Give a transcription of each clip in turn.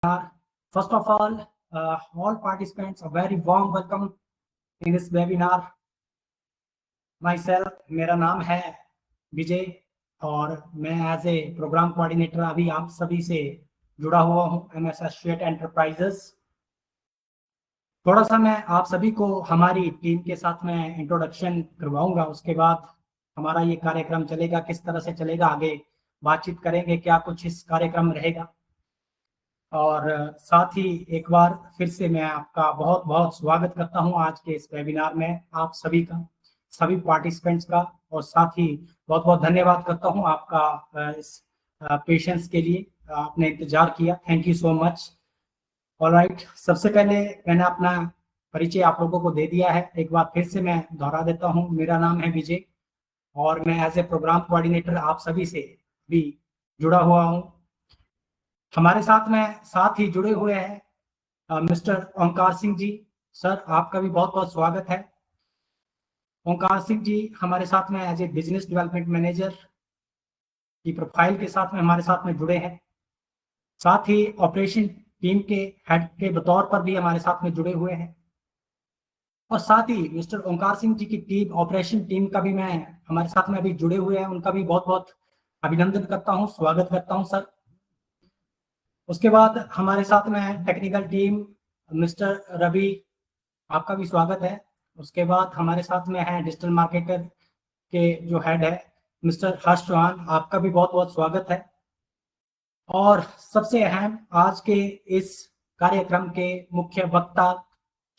First of all participants, a very warm welcome in this webinar. Myself, मेरा नाम है विजय और मैं एज ए प्रोग्राम कोऑर्डिनेटर अभी आप सभी से जुड़ा हुआ हूँ MS एसोसिएट एंटरप्राइजेस। थोड़ा सा मैं आप सभी को हमारी टीम के साथ में इंट्रोडक्शन करवाऊंगा, उसके बाद हमारा ये कार्यक्रम चलेगा, किस तरह से चलेगा, आगे बातचीत करेंगे, क्या कुछ इस कार्यक्रम रहेगा। और साथ ही एक बार फिर से मैं आपका बहुत बहुत स्वागत करता हूं आज के इस वेबिनार में, आप सभी का, सभी पार्टिसिपेंट्स का, और साथ ही बहुत बहुत धन्यवाद करता हूं आपका इस पेशेंस के लिए, आपने इंतजार किया, thank you so much. Alright, सबसे पहले मैंने अपना परिचय आप लोगों को दे दिया है, एक बार फिर से मैं दोहरा देता हूं। मेरा नाम है विजय और मैं एज ए प्रोग्राम कोऑर्डिनेटर आप सभी से भी जुड़ा हुआ हूं। हमारे साथ ही जुड़े हुए हैं मिस्टर ओंकार सिंह जी। सर, आपका भी बहुत बहुत स्वागत है। ओंकार सिंह जी हमारे साथ में as a business development manager की प्रोफाइल के साथ में हमारे साथ में जुड़े हैं। साथ ही ऑपरेशन टीम के हेड के बतौर पर भी हमारे साथ में जुड़े हुए हैं। और साथ ही मिस्टर ओंकार सिंह जी की टीम, ऑपरेशन टीम का भी मैं हमारे साथ में अभी जुड़े हुए हैं, उनका भी बहुत बहुत अभिनंदन करता हूँ, स्वागत करता हूँ सर। उसके बाद हमारे साथ में है टेक्निकल टीम, मिस्टर रवि, आपका भी स्वागत है। उसके बाद हमारे साथ में है डिजिटल मार्केटर के जो हेड है मिस्टर हर्ष चौहान, आपका भी बहुत बहुत स्वागत है। और सबसे अहम आज के इस कार्यक्रम के मुख्य वक्ता,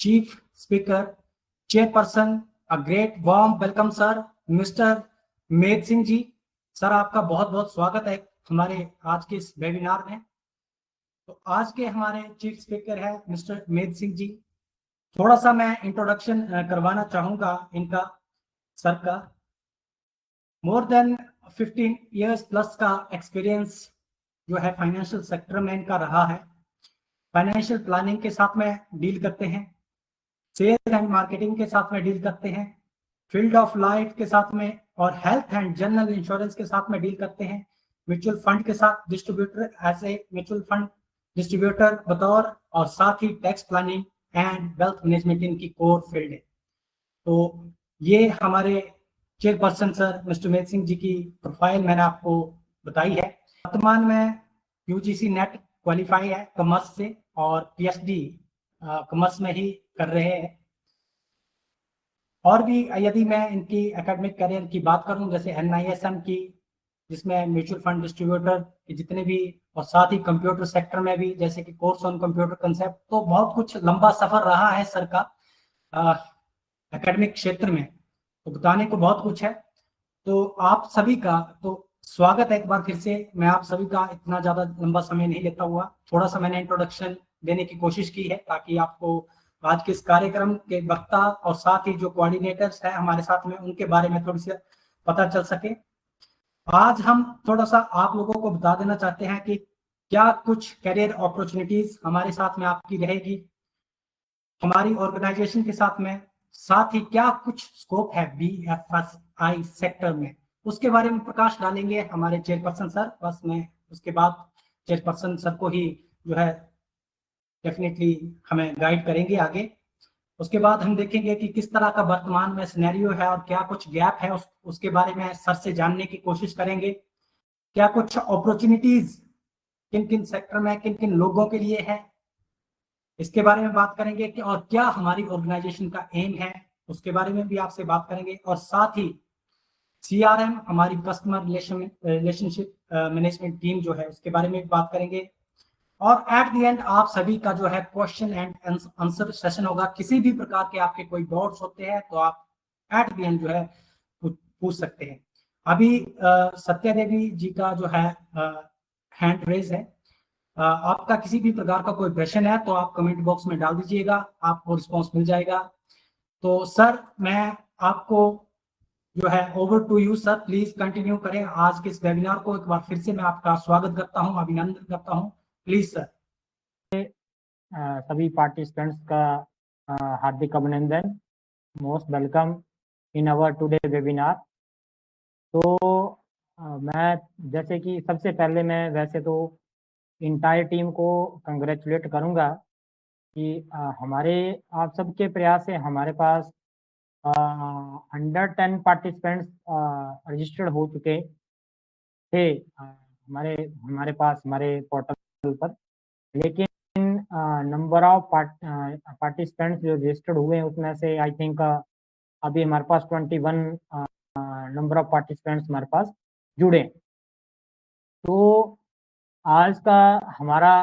chief speaker, chairperson, a great warm welcome sir, mister मेद सिंह जी। सर, आपका बहुत बहुत स्वागत है हमारे आज के इस वेबिनार में। तो आज के हमारे चीफ स्पीकर है मिस्टर मेद सिंह जी। थोड़ा सा मैं इंट्रोडक्शन करवाना चाहूंगा इनका, सर का। मोर देन 15 इयर्स प्लस का एक्सपीरियंस जो है फाइनेंशियल सेक्टर में इनका रहा है। फाइनेंशियल प्लानिंग के साथ में डील करते हैं, सेल्स एंड मार्केटिंग के साथ में डील करते हैं, फील्ड ऑफ लाइफ के साथ में, और हेल्थ एंड जनरल इंश्योरेंस के साथ में डील करते हैं। म्यूचुअल फंड के साथ distributor, as a mutual fund distributor बतौर, और साथ ही tax planning and wealth management इनकी कोर फील्ड है। तो ये हमारे चेयरपर्सन सर मिस्टर मेद सिंह जी की प्रोफाइल मैंने आपको बताई है। वर्तमान में यूजीसी नेट क्वालिफाई है कॉमर्स से, और पीएचडी कॉमर्स में ही कर रहे हैं। और भी यदि मैं इनकी एकेडमिक करियर की बात करूं, जैसे NISM की, जिसमें म्यूचुअल फंड डिस्ट्रीब्यूटर के जितने भी, और साथ ही कंप्यूटर सेक्टर में भी, जैसे कि कोर्स ऑन कंप्यूटर कंसेप्ट, तो बहुत कुछ लंबा सफर रहा है सर का एकेडमिक क्षेत्र में, तो बताने को बहुत कुछ है। तो आप सभी का तो स्वागत है एक बार फिर से। मैं आप सभी का इतना ज्यादा लंबा समय नहीं लेता हुआ, थोड़ा सा मैंने इंट्रोडक्शन देने की कोशिश की है, ताकि आपको आज के इस कार्यक्रम के वक्ता और साथ ही जो कोऑर्डिनेटर्स हैं हमारे साथ में, उनके बारे में थोड़ी सी पता चल सके। आज हम थोड़ा सा आप लोगों को बता देना चाहते हैं कि क्या कुछ करियर अपॉर्चुनिटीज हमारे साथ में आपकी रहेगी हमारी ऑर्गेनाइजेशन के साथ में, साथ ही क्या कुछ स्कोप है BFSI सेक्टर में, उसके बारे में प्रकाश डालेंगे हमारे चेयरपर्सन सर। बस मैं उसके बाद चेयरपर्सन सर को ही जो है डेफिनेटली हमें गाइड करेंगे आगे। उसके बाद हम देखेंगे कि किस तरह का वर्तमान में सिनेरियो है और क्या कुछ गैप है, उसके बारे में सर से जानने की कोशिश करेंगे। क्या कुछ अपॉर्चुनिटीज किन किन सेक्टर में, किन किन लोगों के लिए है, इसके बारे में बात करेंगे कि, और क्या हमारी ऑर्गेनाइजेशन का एम है, उसके बारे में भी आपसे बात करेंगे। और साथ ही CRM, हमारी कस्टमर रिलेशनशिप मैनेजमेंट टीम जो है, उसके बारे में भी बात करेंगे। और एट द एंड आप सभी का जो है क्वेश्चन एंड आंसर सेशन होगा। किसी भी प्रकार के आपके कोई डाउट्स होते हैं तो आप एट द एंड जो है पूछ सकते हैं। अभी सत्या देवी जी का जो है हैंड रेज है, आपका किसी भी प्रकार का कोई प्रश्न है तो आप कमेंट बॉक्स में डाल दीजिएगा, आपको रिस्पॉन्स मिल जाएगा। तो सर, मैं आपको जो है over to you sir, please continue करें आज के इस वेबिनार को। एक बार फिर से मैं आपका स्वागत करता हूं, अभिनंदन करता हूं, प्लीज सर। सभी पार्टिसिपेंट्स का हार्दिक अभिनंदन, most welcome in our today webinar. तो मैं जैसे कि सबसे पहले मैं वैसे तो इंटायर टीम को कंग्रेचुलेट करूंगा कि हमारे आप सबके प्रयास से हमारे पास 110 पार्टिसिपेंट्स रजिस्टर्ड हो चुके थे हमारे हमारे पास हमारे पोर्टल पर, लेकिन नंबर ऑफ पार्टिसिपेंट्स जो रजिस्टर्ड हुए हैं उसमें से आई थिंक अभी हमारे पास 21 नंबर ऑफ पार्टिसिपेंट्स हमारे पास जुड़े। तो आज का हमारा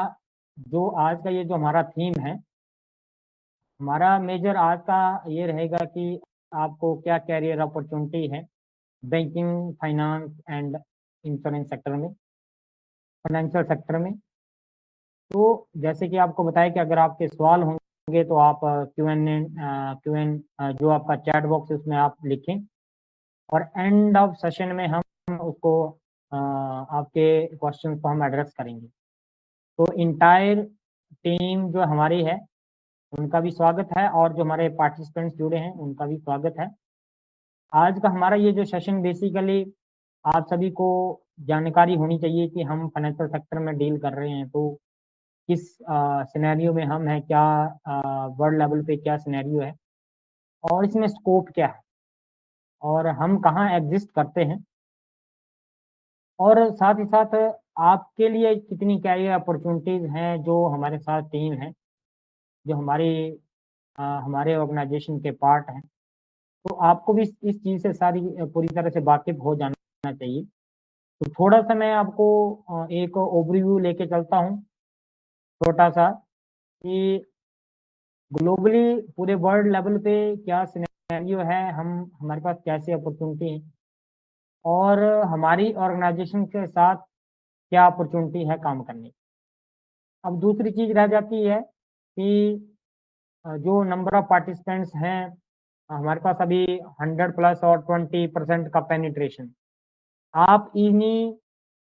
आज का ये जो हमारा थीम है, हमारा मेजर आज का ये रहेगा कि आपको क्या कैरियर अपॉर्चुनिटी है banking, finance and insurance sector में, फाइनेंशियल सेक्टर में। तो जैसे कि आपको बताया कि अगर आपके सवाल होंगे तो आप क्यूएन जो आपका चैट बॉक्स है उसमें आप लिखें, और एंड ऑफ सेशन में हम उसको आपके क्वेश्चन को हम एड्रेस करेंगे। तो इंटायर टीम जो हमारी है उनका भी स्वागत है, और जो हमारे पार्टिसिपेंट्स जुड़े हैं उनका भी स्वागत है। आज का हमारा ये जो सेशन बेसिकली आप सभी को जानकारी होनी चाहिए कि हम फाइनेंशियल सेक्टर में डील कर रहे हैं, तो किस सिनेरियो में हम हैं, क्या वर्ल्ड लेवल पे क्या सिनेरियो है और इसमें स्कोप क्या है और हम कहाँ एग्जिस्ट करते हैं, और साथ ही साथ आपके लिए कितनी कैरियर अपॉर्चुनिटीज हैं जो हमारे साथ टीम है, जो हमारे ऑर्गेनाइजेशन के पार्ट हैं। तो आपको भी इस चीज़ से सारी पूरी तरह से वाकिफ हो जाना चाहिए। तो थोड़ा सा मैं आपको एक ओवरव्यू लेके चलता हूँ छोटा सा, कि ग्लोबली पूरे वर्ल्ड लेवल पे क्या सिनेरियो है, हमारे पास कैसे अपॉर्चुनिटी है, और हमारी ऑर्गेनाइजेशन के साथ क्या अपॉर्चुनिटी है काम करने की। अब दूसरी चीज़ रह जाती है कि जो नंबर ऑफ पार्टिसिपेंट्स हैं हमारे पास अभी 100 प्लस और 20% का पेनिट्रेशन। आप इन्हीं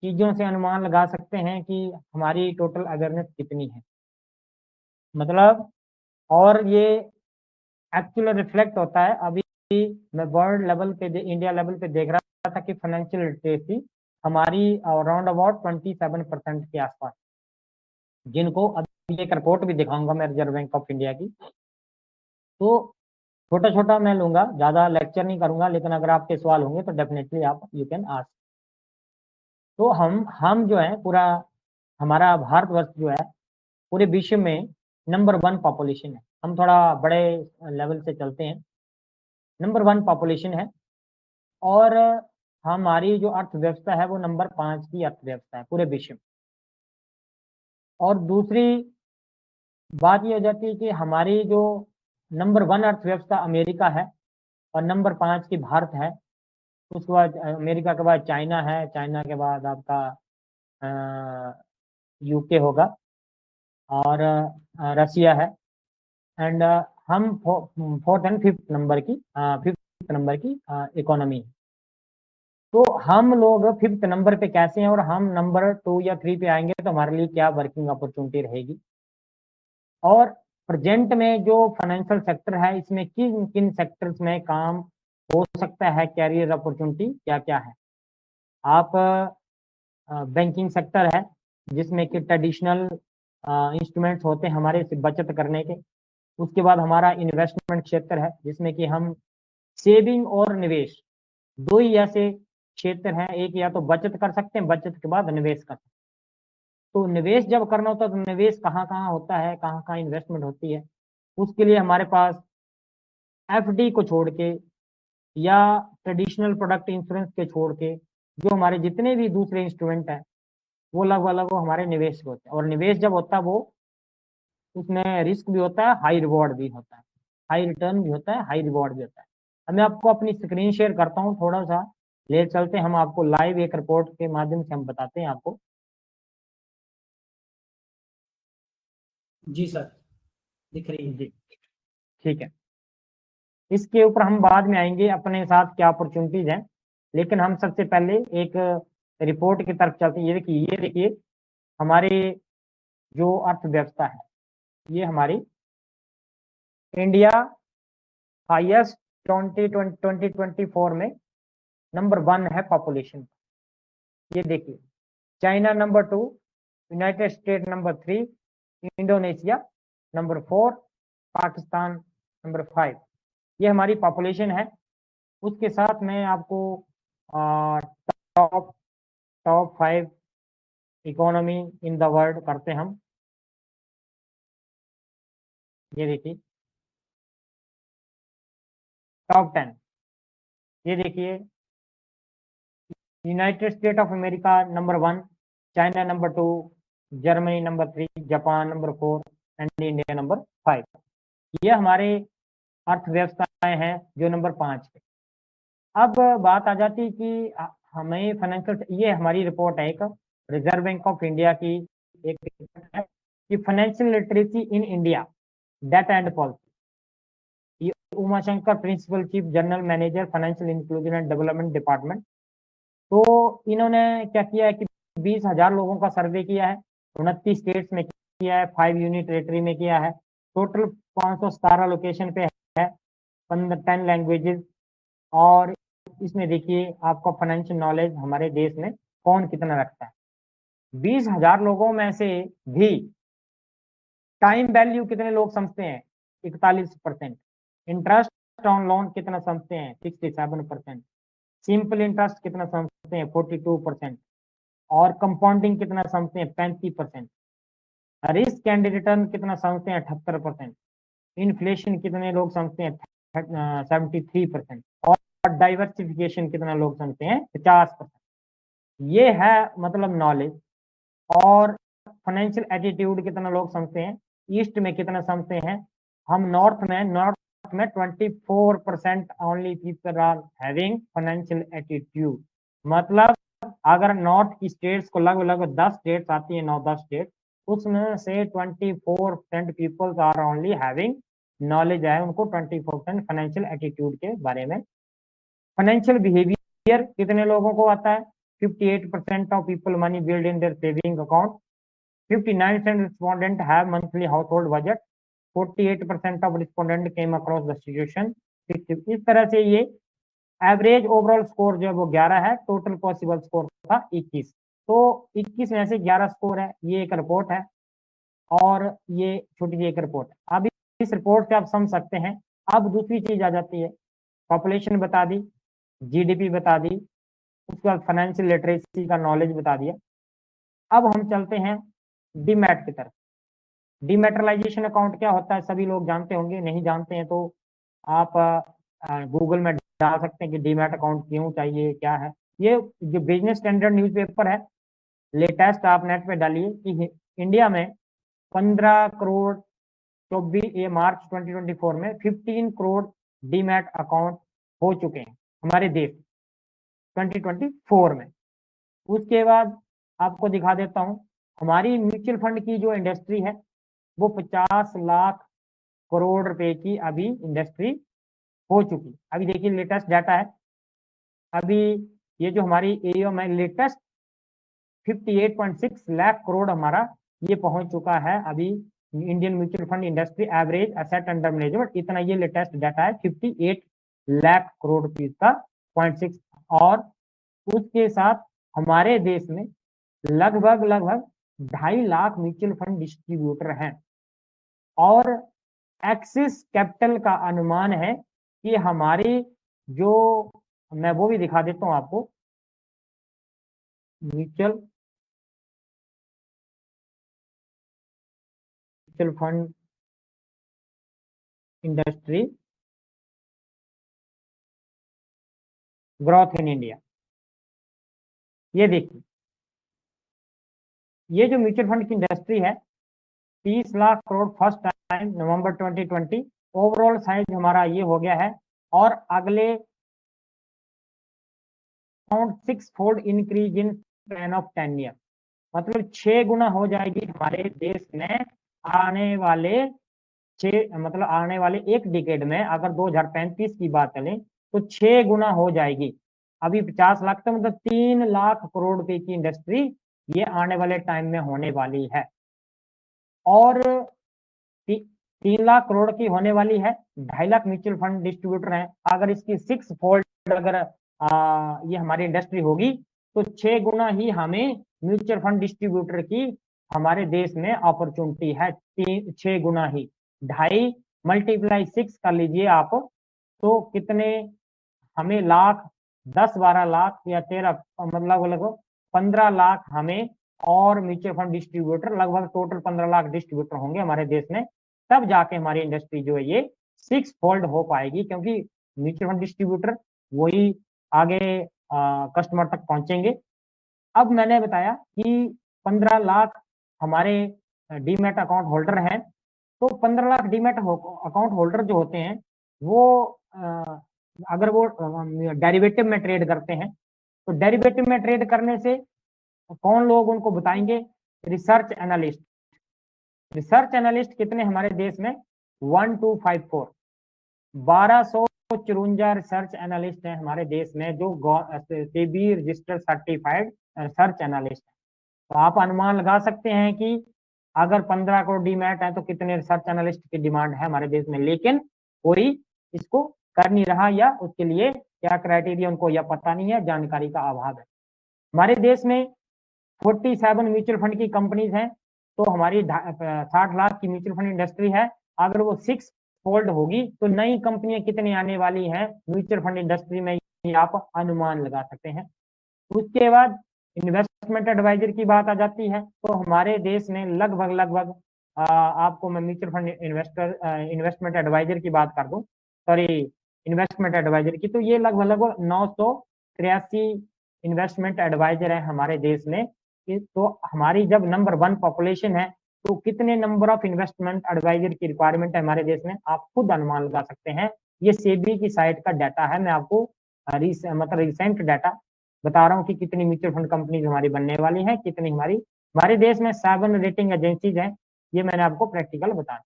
चीज़ों से अनुमान लगा सकते हैं कि हमारी टोटल अवेयरनेस कितनी है, मतलब, और ये एक्चुअल रिफ्लेक्ट होता है। अभी मैं वर्ल्ड लेवल पे इंडिया लेवल पे देख रहा था कि फाइनेंशियल लिटरेसी हमारी अराउंड अबाउट 27% के आसपास, जिनको अभी एक रिपोर्ट भी दिखाऊंगा मैं रिजर्व बैंक ऑफ इंडिया की। तो छोटा छोटा मैं लूंगा, ज़्यादा लेक्चर नहीं करूंगा, लेकिन अगर आपके सवाल होंगे तो डेफिनेटली आप यू कैन आस्क। तो हम जो है पूरा हमारा भारतवर्ष जो है पूरे विश्व में नंबर 1 पॉपुलेशन है। हम थोड़ा बड़े लेवल से चलते हैं, नंबर 1 पॉपुलेशन है, और हमारी जो अर्थव्यवस्था है वो नंबर 5 की अर्थव्यवस्था है पूरे विश्व में। और दूसरी बात ये हो जाती है कि हमारी जो नंबर 1 अर्थव्यवस्था अमेरिका है और नंबर 5 की भारत है। उसके बाद अमेरिका के बाद चाइना है, चाइना के बाद आपका यूके होगा, और रसिया है, एंड हम 4th एंड 5th नंबर की इकोनॉमी है। तो हम लोग 5th नंबर पे कैसे हैं, और हम नंबर 2 या 3 पे आएंगे तो हमारे लिए क्या वर्किंग अपॉर्चुनिटी रहेगी, और प्रेजेंट में जो फाइनेंशियल सेक्टर है इसमें किन किन सेक्टर्स में काम हो सकता है, कैरियर अपॉर्चुनिटी क्या क्या है। आप बैंकिंग सेक्टर है जिसमें कि ट्रेडिशनल इंस्ट्रूमेंट्स होते हैं हमारे से बचत करने के। उसके बाद हमारा इन्वेस्टमेंट क्षेत्र है जिसमें कि हम सेविंग और निवेश, दो ही ऐसे क्षेत्र हैं, एक या तो बचत कर सकते हैं, बचत के बाद निवेश कर सकते हैं। तो निवेश जब करना होता है तो निवेश कहाँ कहाँ होता है, कहाँ कहाँ इन्वेस्टमेंट होती है, उसके लिए हमारे पास एफडी को छोड़ के या ट्रेडिशनल प्रोडक्ट इंश्योरेंस के छोड़ के जो हमारे जितने भी दूसरे इंस्ट्रूमेंट हैं वो लगभग अलग वो हमारे निवेश के होते हैं। और निवेश जब होता है वो उसमें रिस्क भी होता है, हाई रिवॉर्ड भी होता है, हाई रिटर्न भी होता है, हाई रिवॉर्ड भी होता है। अब मैं आपको अपनी स्क्रीन शेयर करता हूँ, थोड़ा सा ले चलते हैं, हम आपको लाइव एक रिपोर्ट के माध्यम से हम बताते हैं आपको। जी सर, दिख रही है। जी ठीक है, इसके ऊपर हम बाद में आएंगे अपने साथ क्या अपॉर्चुनिटीज हैं, लेकिन हम सबसे पहले एक रिपोर्ट की तरफ चलते हैं। ये देखिए हमारी जो अर्थव्यवस्था है, ये हमारी इंडिया हाईएस्ट 2024 में नंबर 1 है पॉपुलेशन। ये देखिए China number 2, United state number 3, Indonesia number 4, Pakistan number 5। ये हमारी पॉपुलेशन है। उसके साथ में आपको top top 5 economy in the world करते हैं हम। ये देखिए टॉप 10। ये देखिए United state of America number 1, China number 2, Germany number 3, Japan number 4 and India number 5। ये हमारे अर्थव्यवस्थाएं हैं जो नंबर 5 पे। अब बात आ जाती है कि हमें फाइनेंशियल, ये हमारी रिपोर्ट है एक रिजर्व बैंक ऑफ इंडिया की एक रिपोर्ट है कि financial literacy in India data and policy. ये Uma Shankar, principal chief general manager financial inclusion and development department. तो इन्होंने क्या किया है कि 20,000 लोगों का सर्वे किया है, 29 स्टेट्स में किया है, 5 यूनिट टेरेटरी में किया है, टोटल 517 लोकेशन पे है, 10 लैंग्वेजेस। और इसमें देखिए आपका फाइनेंशियल नॉलेज हमारे देश में कौन कितना रखता है। 20,000 लोगों में से भी टाइम वैल्यू कितने लोग समझते हैं, 41%। इंटरेस्ट ऑन लोन कितना समझते हैं, 67%। सिंपल इंटरेस्ट कितना समझते हैं, 42%। और कंपाउंडिंग कितना समझते हैं, 35%। रिस्क एंड रिटर्न कितना समझते हैं, 78%। इन्फ्लेशन कितने लोग समझते हैं, 73%। और डाइवर्सिफिकेशन कितना लोग समझते हैं, 50%। ये है मतलब नॉलेज। और फाइनेंशियल एटीट्यूड कितना लोग समझते हैं, ईस्ट में कितना समझते हैं, हम नॉर्थ में 24% only people are having financial attitude. मतलब अगर नॉर्थ की स्टेट्स को लगभग लगभग 10 स्टेट्स आती है, 9-10 स्टेट, उसमें से 24% peoples are only having knowledge है उनको 24% फाइनेंशियल एटीट्यूड के बारे में। फाइनेंशियल बिहेवियर कितने लोगों को आता है, 58% of people money build in their saving account, 59% respondent have monthly household budget, 48% of respondent came across the situation। इस तरह से ये एवरेज ओवरऑल स्कोर जो है वो 11 है, टोटल पॉसिबल स्कोर था 21। तो 21 में से 11 स्कोर है। ये एक रिपोर्ट है और ये छोटी सी एक रिपोर्ट है। अब इस रिपोर्ट से आप समझ सकते हैं। अब दूसरी चीज आ जाती है, पॉपुलेशन बता दी, जीडीपी बता दी, उसके बाद फाइनेंशियल लिटरेसी का नॉलेज बता दिया। अब हम चलते हैं डीमैट की तरफ। डीमेटरलाइजेशन अकाउंट क्या होता है सभी लोग जानते होंगे, नहीं जानते हैं तो आप गूगल में डाल सकते हैं कि डीमैट अकाउंट क्यों चाहिए, क्या है। ये जो बिजनेस स्टैंडर्ड न्यूज़पेपर है, लेटेस्ट आप नेट पे डालिए कि इंडिया में 15 करोड़ 24 ये मार्च 2024 में 15 करोड़ डीमैट अकाउंट हो चुके हैं हमारे देश 2024 में। उसके बाद आपको दिखा देता हूँ हमारी म्यूचुअल फंड की जो इंडस्ट्री है वो 50 लाख करोड़ रुपए की अभी इंडस्ट्री हो चुकी। अभी देखिए लेटेस्ट डाटा है, अभी ये जो हमारी एओएम है लेटेस्ट 58.6 लाख करोड़ हमारा ये पहुंच चुका है अभी। Indian mutual fund industry average asset under management इतना, ये लेटेस्ट डाटा है 58 लाख करोड़ रुपीज का 0.6। और उसके साथ हमारे देश में लगभग 2.5 लाख म्यूचुअल फंड डिस्ट्रीब्यूटर हैं। और एक्सिस कैपिटल का अनुमान है कि हमारी जो, मैं वो भी दिखा देता हूं आपको, mutual fund industry growth in India. ये देखिए ये जो म्यूचुअल फंड की इंडस्ट्री है 30 लाख करोड़ फर्स्ट टाइम नवंबर 2020, ओवरऑल साइज हमारा ये हो गया है। और अगले 6 fold increase in span of 10 year, मतलब 6 गुना हो जाएगी हमारे देश में आने वाले मतलब आने वाले एक डिकेड में। अगर 2035 की बात चले तो 6 गुना हो जाएगी। अभी 50 लाख तो मतलब 3 लाख करोड़ रुपए की इंडस्ट्री ये आने वाले टाइम में होने वाली है। और 3 लाख करोड़ की होने वाली है, 2.5 लाख म्यूचुअल फंड डिस्ट्रीब्यूटर हैं। अगर इसकी 6 फोल्ड अगर ये हमारी इंडस्ट्री होगी तो 6 गुना ही हमें म्यूचुअल फंड डिस्ट्रीब्यूटर की हमारे देश में अपॉर्चुनिटी है 6 गुना ही, 2.5 मल्टीप्लाई 6 कर लीजिए आप, तो कितने हमें लाख, 10-12 लाख या 13 मतलब लगभग 15 लाख हमें और म्यूचुअल फंड डिस्ट्रीब्यूटर, लगभग टोटल 15 लाख डिस्ट्रीब्यूटर होंगे हमारे देश में, तब जाके हमारी इंडस्ट्री जो है ये 6 फोल्ड हो पाएगी, क्योंकि म्यूचुअल फंड डिस्ट्रीब्यूटर वही आगे कस्टमर तक पहुंचेंगे। अब मैंने बताया कि 15 लाख हमारे डीमैट अकाउंट होल्डर हैं, तो 15 लाख डीमैट अकाउंट होल्डर जो होते हैं वो अगर वो डेरिवेटिव में ट्रेड करते हैं, तो डेरिवेटिव में ट्रेड करने से कौन लोग उनको बताएंगे? Research analyst. रिसर्च एनालिस्ट कितने हमारे देश में? 1254, 1254 रिसर्च एनालिस्ट हैं हमारे देश में, जो SEBI registered certified research analyst है। तो आप अनुमान लगा सकते हैं कि अगर 15 करोड़ डीमैट है तो कितने रिसर्च एनालिस्ट की डिमांड है हमारे देश में, लेकिन कोई इसको कर नहीं रहा, या उसके लिए क्या क्राइटेरिया उनको या पता नहीं है, जानकारी का अभाव है। हमारे देश में 47 म्यूचुअल फंड की कंपनीज हैं, तो हमारी 60 लाख की म्यूचुअल फंड इंडस्ट्री है। अगर वो 6 फोल्ड होगी तो नई कंपनियां कितनी आने वाली हैं म्यूचुअल फंड इंडस्ट्री में, ये आप अनुमान लगा सकते हैं। उसके बाद इन्वेस्टमेंट एडवाइजर की बात आ जाती है, तो हमारे देश में लगभग आपको मैं म्यूचुअल फंड इन्वेस्टमेंट एडवाइजर की बात कर दूं, सॉरी इन्वेस्टमेंट एडवाइजर की, तो ये लगभग 983 इन्वेस्टमेंट एडवाइजर है हमारे देश में। तो हमारी जब नंबर 1 पॉपुलेशन है, तो कितने नंबर ऑफ इन्वेस्टमेंट एडवाइजर की रिक्वायरमेंट है हमारे देश में, आप खुद अनुमान लगा सकते हैं। ये सेबी की साइट का डाटा है, मैं आपको मतलब रिसेंट डाटा बता रहा हूँ कि कितनी म्यूचुअल फंड कंपनीज हमारी बनने वाली हैं, कितनी हमारे देश में 7 रेटिंग एजेंसीज हैं, ये मैंने आपको प्रैक्टिकल बताया।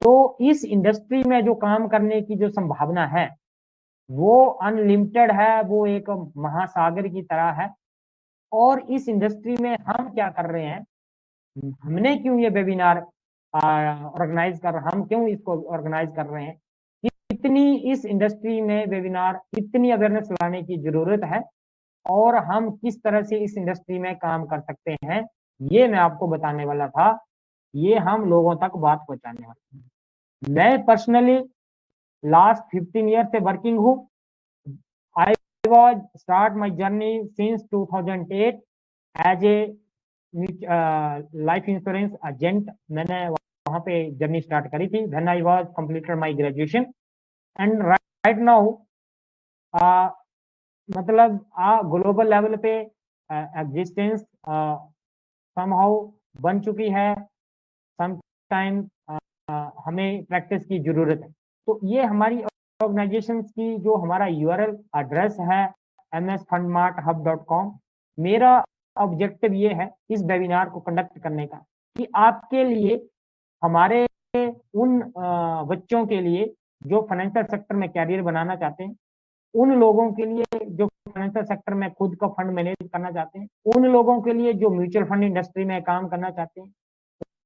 तो इस इंडस्ट्री में जो काम करने की जो संभावना है वो अनलिमिटेड है, वो एक महासागर की तरह है। और इस इंडस्ट्री में हम क्या कर रहे हैं, हमने क्यों ये वेबिनार ऑर्गेनाइज हम क्यों इसको ऑर्गेनाइज कर रहे हैं, कितनी इस इंडस्ट्री में वेबिनार, कितनी अवेयरनेस लाने की जरूरत है, और हम किस तरह से इस इंडस्ट्री में काम कर सकते हैं, ये मैं आपको बताने वाला था। ये हम लोगों तक बात पहुंचाने वाले हैं। मैं पर्सनली लास्ट 15 ईयर से वर्किंग हूँ। I was start my journey since 2008 as a life insurance agent. मैंने वहां पे जर्नी स्टार्ट करी थी when I was completed my graduation, and right now मतलब ग्लोबल लेवल पे एग्जिस्टेंस समहाउ बन चुकी है। सम टाइम हमें प्रैक्टिस की जरूरत है। तो ये हमारी ऑर्गेनाइजेशन की जो हमारा यूआरएल एड्रेस है msfundmarthub.com। मेरा ऑब्जेक्टिव ये है इस वेबिनार को कंडक्ट करने का कि आपके लिए, हमारे उन बच्चों के लिए जो फाइनेंशियल सेक्टर में कैरियर बनाना चाहते हैं, उन लोगों के लिए जो फाइनेंशियल सेक्टर में खुद का फंड मैनेज करना चाहते हैं, उन लोगों के लिए जो म्यूचुअल फंड इंडस्ट्री में काम करना चाहते हैं,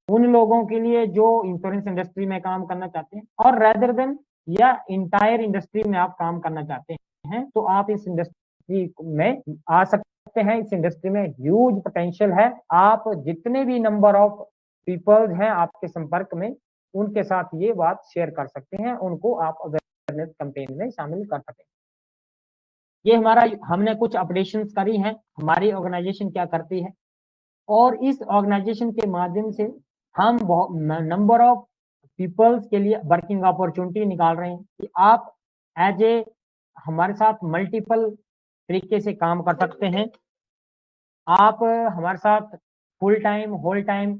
उन लोगों के लिए जो इंश्योरेंस इंडस्ट्री में काम करना चाहते हैं, और रेदर देन या इंटायर इंडस्ट्री में आप काम करना चाहते हैं, तो आप इस इंडस्ट्री में आ सकते हैं। इस इंडस्ट्री में ह्यूज पोटेंशियल है। आप जितने भी नंबर ऑफ पीपल्स हैं आपके संपर्क में, उनके साथ ये बात शेयर कर सकते हैं, उनको आप अवेयरनेस कैंपेन में शामिल कर सकते हैं। ये हमने कुछ अपडेशंस करी हैं, हमारी ऑर्गेनाइजेशन क्या करती है, और इस ऑर्गेनाइजेशन के माध्यम से हम नंबर ऑफ पीपल्स के लिए वर्किंग अपॉर्चुनिटी निकाल रहे हैं कि आप एज ए हमारे साथ मल्टीपल तरीके से काम कर सकते हैं। आप हमारे साथ full time, whole time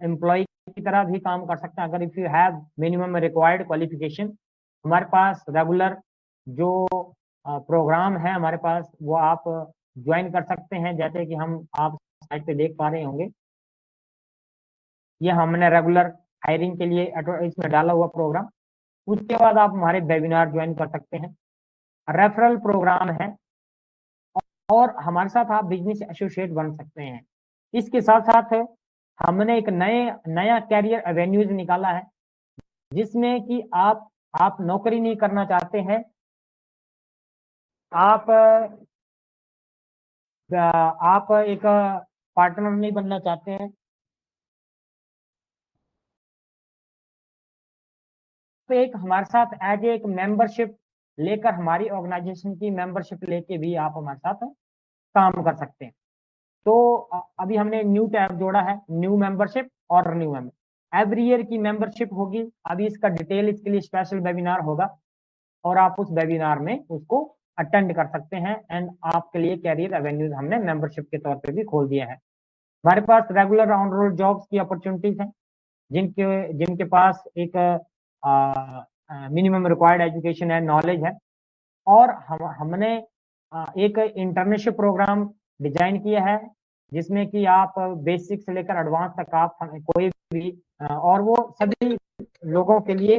employ की तरह भी काम कर सकते हैं, अगर if you have minimum required qualification. हमारे पास रेगुलर जो प्रोग्राम है हमारे पास, वो आप ज्वाइन कर सकते हैं, जैसे कि हम आप साइट पे देख पा रहे होंगे। ये हमने रेगुलर हायरिंग के लिए इसमें डाला हुआ प्रोग्राम। उसके बाद आप हमारे वेबिनार ज्वाइन कर सकते हैं। रेफरल प्रोग्राम है, और हमारे साथ आप बिजनेस एसोसिएट बन सकते हैं। इसके साथ साथ हमने एक नया कैरियर एवेन्यूज निकाला है, जिसमें कि आप नौकरी नहीं करना चाहते हैं, आप एक पार्टनर नहीं बनना चाहते हैं, एक हमारे साथ एज एक मेंबरशिप लेकर, हमारी ऑर्गेनाइजेशन की मेंबरशिप लेके भी आप हमारे साथ काम कर सकते हैं। तो अभी हमने न्यू टैब जोड़ा है, न्यू मेंबरशिप और रिन्यू मेंबर। एवरी ईयर की मेंबरशिप होगी। अभी इसका डिटेल, इसके लिए स्पेशल वेबिनार होगा और आप उस वेबिनार में उसको अटेंड कर सकते हैं। एंड आपके लिए कैरियर एवेन्यूज हमने मेंबरशिप के तौर पे भी खोल दिया है। हमारे पास रेगुलर ऑन रोल जॉब्स की अपॉर्चुनिटीज हैं, जिनके जिनके पास एक मिनिमम रिक्वायर्ड एजुकेशन है, नॉलेज है। और हमने एक इंटर्नशिप प्रोग्राम डिजाइन किया है, जिसमें कि आप बेसिक से लेकर एडवांस तक आप कोई भी और वो सभी लोगों के लिए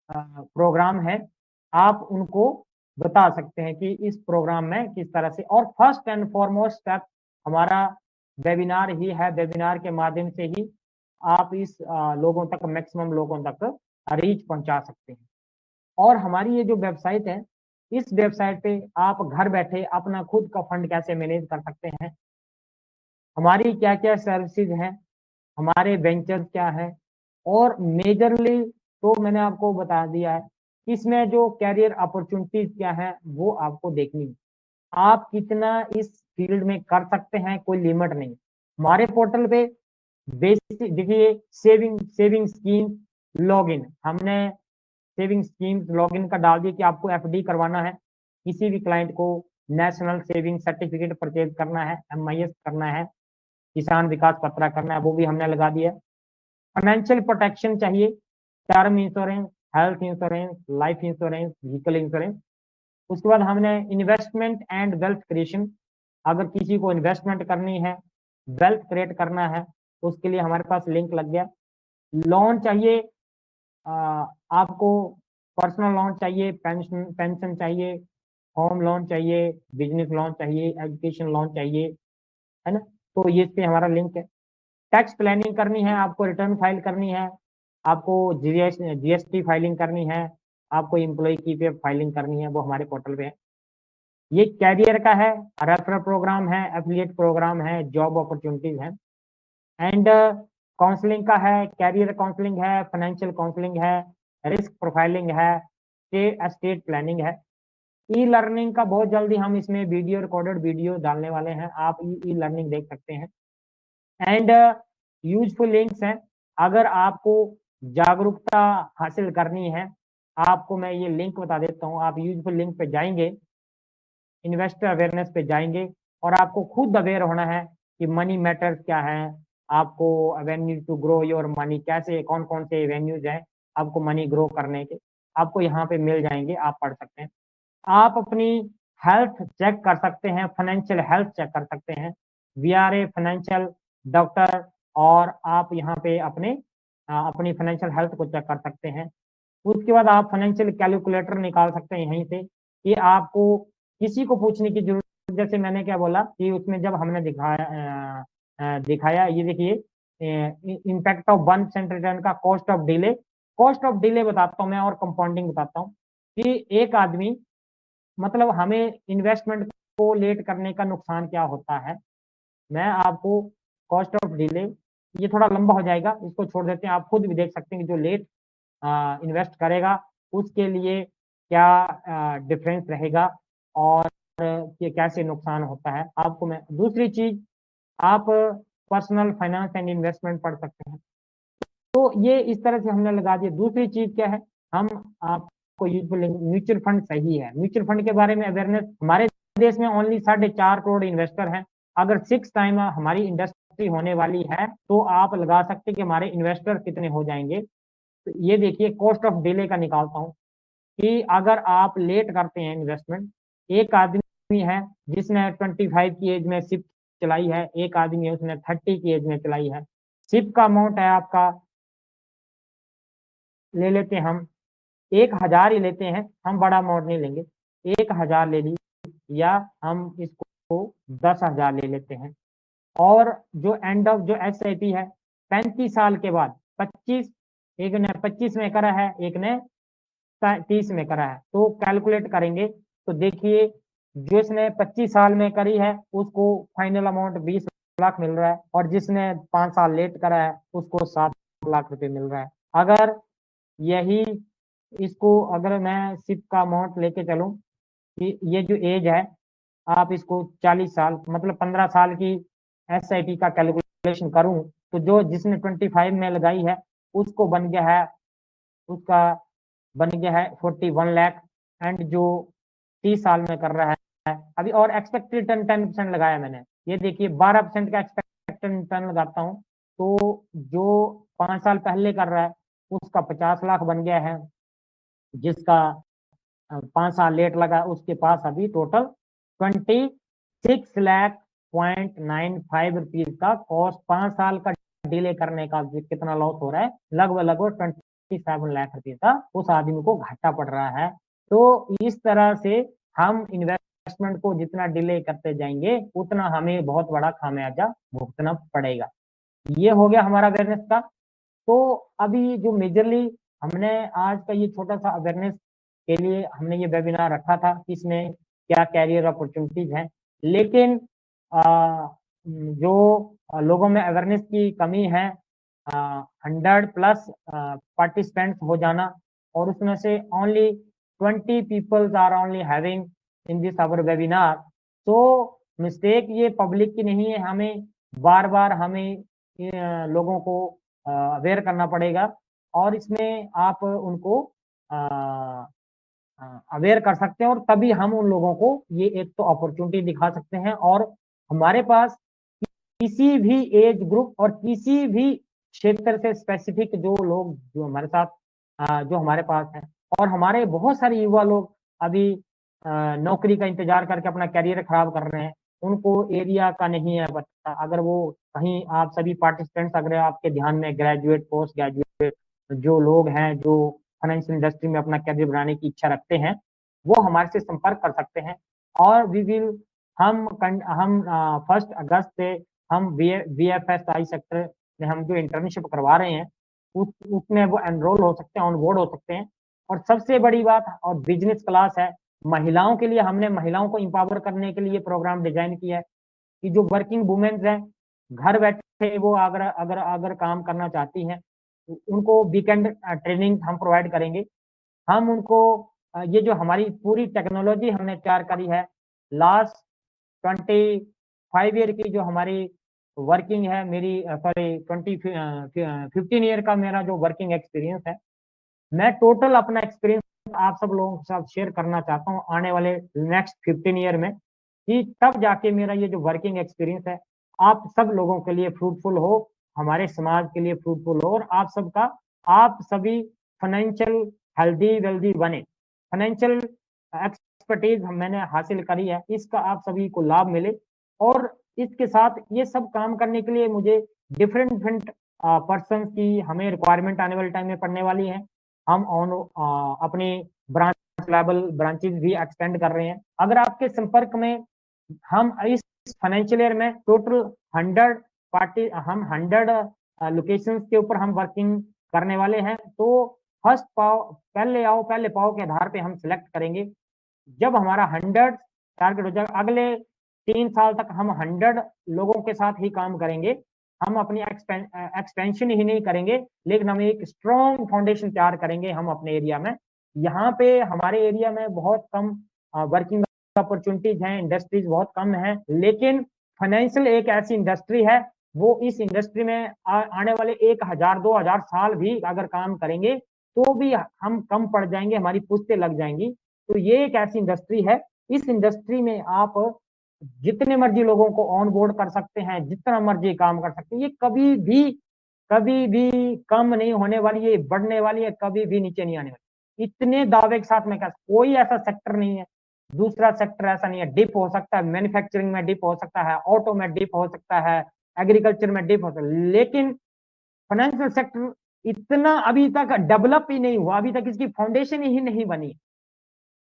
प्रोग्राम है। आप उनको बता सकते हैं कि इस प्रोग्राम में किस तरह से, और फर्स्ट एंड फॉरमोस्ट स्टेप हमारा वेबिनार ही है। वेबिनार के माध्यम से ही आप इस लोगों तक, मैक्सिमम लोगों तक रीच पहुंचा सकते हैं। और हमारी ये जो वेबसाइट है, इस वेबसाइट पे आप घर बैठे अपना खुद का फंड कैसे मैनेज कर सकते हैं, हमारी क्या क्या सर्विसेज हैं, हमारे वेंचर क्या है, और मेजरली तो मैंने आपको बता दिया है, इसमें जो कैरियर अपॉर्चुनिटीज क्या है वो आपको देखनी है। आप कितना इस फील्ड में कर सकते हैं, कोई लिमिट नहीं। हमारे पोर्टल पे बेसिक देखिए, सेविंग स्कीम लॉगिन, हमने सेविंग स्कीम लॉगिन का डाल दिया कि आपको एफडी करवाना है, किसी भी क्लाइंट को नेशनल सेविंग सर्टिफिकेट परचेज करना है, एमआईएस करना है, किसान विकास पत्र करना है, वो भी हमने लगा दिया। फाइनेंशियल प्रोटेक्शन चाहिए, term insurance, health insurance, life insurance, vehicle insurance. उसके बाद हमने इन्वेस्टमेंट एंड वेल्थ क्रिएशन, अगर किसी को इन्वेस्टमेंट करनी है, वेल्थ क्रिएट करना है, तो उसके लिए हमारे पास लिंक लग गया। लोन चाहिए, आपको पर्सनल लोन चाहिए, पेंशन चाहिए, होम लोन चाहिए, बिजनेस लोन चाहिए, एजुकेशन लोन चाहिए, है ना। तो ये पे हमारा लिंक है। टैक्स प्लानिंग करनी है, आपको रिटर्न फाइल करनी है, आपको जीएसटी फाइलिंग करनी है, आपको एम्प्लॉय की पे फाइलिंग करनी है, वो हमारे पोर्टल पे है। ये कैरियर का है, रेफरल प्रोग्राम है, एफिलिएट प्रोग्राम है, जॉब अपॉर्चुनिटीज है। एंड काउंसलिंग का है, कैरियर काउंसलिंग है, फाइनेंशियल काउंसलिंग है, रिस्क प्रोफाइलिंग है, एस्टेट प्लानिंग है। ई लर्निंग का बहुत जल्दी हम इसमें वीडियो, रिकॉर्डेड वीडियो डालने वाले हैं, आप ई लर्निंग देख सकते हैं। एंड यूजफुल लिंक्स हैं, अगर आपको जागरूकता हासिल करनी है, आपको मैं ये लिंक बता देता हूँ। आप यूजफुल लिंक पे जाएंगे, इन्वेस्टर अवेयरनेस पे जाएंगे, और आपको खुद अवेयर होना है कि मनी मैटर्स क्या है, आपको avenue to grow your money, कैसे, कौन कौन से एवेन्यूज हैं आपको मनी ग्रो करने के, आपको यहाँ पे मिल जाएंगे, आप पढ़ सकते हैं। आप अपनी हेल्थ चेक कर सकते हैं, फाइनेंशियल हेल्थ चेक कर सकते हैं, we are a financial doctor, और आप यहाँ पे अपनी फाइनेंशियल हेल्थ को चेक कर सकते हैं। उसके बाद आप फाइनेंशियल कैलकुलेटर निकाल सकते हैं यहीं से, कि आपको किसी को पूछने की जरूरत, जैसे मैंने क्या बोला कि उसमें जब हमने दिखाया, ये देखिए, इम्पैक्ट ऑफ 1% रिटर्न का कॉस्ट ऑफ डिले बताता हूँ मैं, और कंपाउंडिंग बताता हूँ कि एक आदमी, मतलब हमें इन्वेस्टमेंट को लेट करने का नुकसान क्या होता है। मैं आपको कॉस्ट ऑफ डिले, ये थोड़ा लंबा हो जाएगा, इसको छोड़ देते हैं, आप खुद भी देख सकते हैं कि जो लेट इन्वेस्ट करेगा उसके लिए क्या डिफरेंस रहेगा, और ये कैसे नुकसान होता है आपको। मैं दूसरी चीज, आप पर्सनल फाइनेंस एंड इन्वेस्टमेंट पढ़ सकते हैं। तो ये इस तरह से हमने लगा दिया। दूसरी चीज क्या है, हम आपको यूजफुल, म्यूचुअल फंड सही है, म्यूचुअल फंड के बारे में अवेयरनेस, हमारे देश में ओनली 4.5 करोड़ इन्वेस्टर हैं। अगर 6 टाइम हमारी इंडस्ट्री होने वाली है, तो आप लगा सकते हैं कि हमारे इन्वेस्टर कितने हो जाएंगे। तो ये देखिए, कॉस्ट ऑफ डिले का निकालता हूँ कि अगर आप लेट करते हैं इन्वेस्टमेंट, एक आदमी है जिसने 25 की एज में सिप चलाई है, एक आदमी है उसने 30 की एज में चलाई है। सिप का अमाउंट है आपका, ले लेते हैं हम 1,000 ही लेते हैं, हम बड़ा अमाउंट नहीं लेंगे, 1,000 ले ली, या हम इसको 10,000 ले लेते हैं। और जो एंड ऑफ जो SIP है, 35 साल के बाद, 25, एक ने 25 में करा है, एक ने 30 में करा है, तो कैलकुलेट करेंगे तो देखिए, जिसने 25 साल में करी है उसको फाइनल अमाउंट 20 लाख मिल रहा है, और जिसने 5 साल लेट करा है उसको 7 लाख रुपए मिल रहा है। अगर यही इसको अगर मैं सिप का अमाउंट लेके चलूं कि ये जो एज है, आप इसको 40 साल मतलब 15 साल की एसआईपी का कैलकुलेशन करूं, तो जो जिसने 25 में लगाई है उसको बन गया है, उसका बन गया है 41 लाख। एंड जो 30 साल में कर रहा है अभी, और एक्सपेक्टेड रिटर्न 10% लगाया मैंने, ये देखिए 12% का एक्सपेक्टेड रिटर्न लगाता हूँ, तो जो 5 साल पहले कर रहा है उसका 50 लाख बन गया है, जिसका 5 साल लेट लगा उसके पास अभी टोटल 26 लाख 0.95 रुपीज का कॉस्ट, 5 साल का डिले करने का कितना लॉस हो रहा है, लगभग लगभग 27 लाख रुपए का उस आदमी को घाटा पड़ रहा है। तो इस तरह से हम इन्वेस्टमेंट को जितना डिले करते जाएंगे उतना हमें बहुत बड़ा खामियाजा भुगतना पड़ेगा। ये हो गया हमारा अवेयरनेस का। तो अभी जो मेजरली हमने आज का ये छोटा सा अवेयरनेस के लिए हमने ये वेबिनार रखा था कि इसमें क्या कैरियर अपॉर्चुनिटीज हैं, लेकिन जो लोगों में अवेयरनेस की कमी है, 100+ पार्टिसिपेंट्स हो जाना, और उसमें से only 20 peoples are only having in this hour webinar. तो मिस्टेक ये पब्लिक की नहीं है, हमें बार बार हमें लोगों को अवेयर करना पड़ेगा, और इसमें आप उनको अवेयर कर सकते हैं, और तभी हम उन लोगों को ये एक तो अपॉर्चुनिटी दिखा सकते हैं। और हमारे पास किसी भी एज ग्रुप और किसी भी क्षेत्र से स्पेसिफिक जो लोग जो हमारे साथ जो हमारे पास हैं, और हमारे बहुत सारे युवा लोग अभी नौकरी का इंतजार करके अपना करियर खराब कर रहे हैं, उनको एरिया का नहीं है पता। अगर वो कहीं, आप सभी पार्टिसिपेंट्स अगर आपके ध्यान में ग्रेजुएट पोस्ट ग्रेजुएट जो लोग हैं जो फाइनेंशियल इंडस्ट्री में अपना करियर बनाने की इच्छा रखते हैं, वो हमारे से संपर्क कर सकते हैं। और वी विल हम 1 अगस्त से हम VFSI सेक्टर में हम जो इंटर्नशिप करवा रहे हैं उसमें वो एनरोल हो सकते हैं, ऑन बोर्ड हो सकते हैं। और सबसे बड़ी बात, और बिजनेस क्लास है महिलाओं के लिए, हमने महिलाओं को इंपावर करने के लिए प्रोग्राम डिजाइन किया है कि जो वर्किंग वुमेन्स हैं घर बैठे वो अगर अगर अगर काम करना चाहती हैं, तो उनको वीकेंड ट्रेनिंग हम प्रोवाइड करेंगे। हम उनको ये जो हमारी पूरी टेक्नोलॉजी हमने तैयार करी है, लास्ट 25 ईयर की जो हमारी वर्किंग है, मेरी सॉरी 15 ईयर का मेरा जो वर्किंग एक्सपीरियंस है, मैं टोटल अपना एक्सपीरियंस आप सब लोगों के साथ शेयर करना चाहता हूँ आने वाले नेक्स्ट 15 ईयर में, कि तब जाके मेरा ये जो वर्किंग एक्सपीरियंस है आप सब लोगों के लिए फ्रूटफुल हो, हमारे समाज के लिए फ्रूटफुल हो, और आप सभी फाइनेंशियल हेल्दी वेल्दी बने। फाइनेंशियल एक्सपर्टीज मैंने हासिल करी है, इसका आप सभी को लाभ मिले। और इसके साथ ये सब काम करने के लिए मुझे डिफरेंट डिफरेंट पर्सन की हमें रिक्वायरमेंट आने वाले टाइम में पड़ने वाली है। हम ऑन अपनी ब्रांच लेवल ब्रांचेज भी एक्सटेंड कर रहे हैं। अगर आपके संपर्क में, हम इस फाइनेंशियल ईयर में टोटल 100 लोकेशंस के ऊपर हम वर्किंग करने वाले हैं। तो फर्स्ट पाव पहले आओ पहले पाव के आधार पे हम सिलेक्ट करेंगे। जब हमारा 100 टारगेट हो जाएगा, अगले 3 साल तक हम 100 लोगों के साथ ही काम करेंगे। हम अपनी एक्सपेंशन ही नहीं करेंगे, लेकिन हम एक स्ट्रॉन्ग फाउंडेशन तैयार करेंगे हम अपने एरिया में। यहाँ पे हमारे एरिया में बहुत कम वर्किंग अपॉर्चुनिटीज हैं, इंडस्ट्रीज बहुत कम है, लेकिन फाइनेंशियल एक ऐसी इंडस्ट्री है, वो इस इंडस्ट्री में आने वाले 1000-2000 साल भी अगर काम करेंगे तो भी हम कम पड़ जाएंगे, हमारी पुश्तें लग जाएंगी। तो ये एक ऐसी इंडस्ट्री है, इस इंडस्ट्री में आप जितने मर्जी लोगों को ऑन बोर्ड कर सकते हैं, जितना मर्जी काम कर सकते हैं, ये कभी भी कम नहीं होने वाली है, बढ़ने वाली है, कभी भी नीचे नहीं आने वाली। इतने दावे के साथ में कह, कोई ऐसा सेक्टर नहीं है, दूसरा सेक्टर ऐसा नहीं है। डिप हो सकता है, मैन्युफैक्चरिंग में डिप हो सकता है, ऑटो में डिप हो सकता है, एग्रीकल्चर में डिप हो सकता है, लेकिन फाइनेंशियल सेक्टर इतना अभी तक डेवलप ही नहीं हुआ, अभी तक इसकी फाउंडेशन ही नहीं बनी।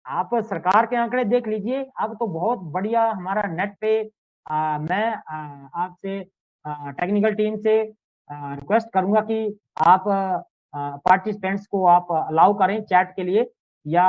आप सरकार के आंकड़े देख लीजिए, अब तो बहुत बढ़िया हमारा नेट पे मैं आपसे टेक्निकल टीम से रिक्वेस्ट करूंगा कि आप पार्टिसिपेंट्स को आप अलाउ करें चैट के लिए, या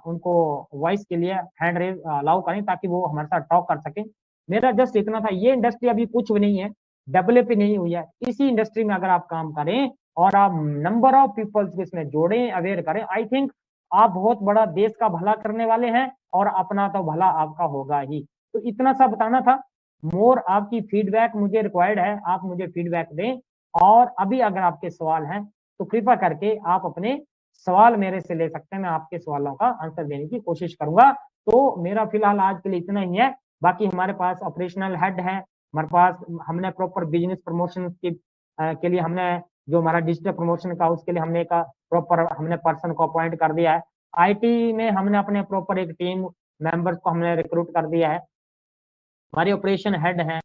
उनको वॉइस के लिए हैंड रेज अलाउ करें, ताकि वो हमारे साथ टॉक कर सकें। मेरा जस्ट इतना था, ये इंडस्ट्री अभी कुछ भी नहीं है, डेवलप ही नहीं हुई है। इसी इंडस्ट्री में अगर आप काम करें और आप नंबर ऑफ पीपल्स को इसमें जोड़ें, अवेयर करें। आई थिंक आप बहुत बड़ा देश का भला करने वाले हैं और अपना तो भला आपका होगा ही। तो इतना सा बताना था। मोर आपकी फीडबैक मुझे रिक्वायर्ड है, आप मुझे फीडबैक दें। और अभी अगर आपके सवाल हैं तो कृपया करके आप अपने सवाल मेरे से ले सकते हैं, मैं आपके सवालों का आंसर देने की कोशिश करूंगा। तो मेरा फिलहाल आज के लिए इतना ही है। बाकी हमारे पास ऑपरेशनल हेड है, हमारे पास हमने प्रॉपर बिजनेस प्रमोशन के लिए हमने जो हमारा डिजिटल प्रमोशन का उसके लिए हमने एक प्रॉपर हमने पर्सन को अपॉइंट कर दिया है। आईटी में हमने अपने प्रॉपर एक टीम मेंबर्स को हमने रिक्रूट कर दिया है। हमारे ऑपरेशन हेड हैं,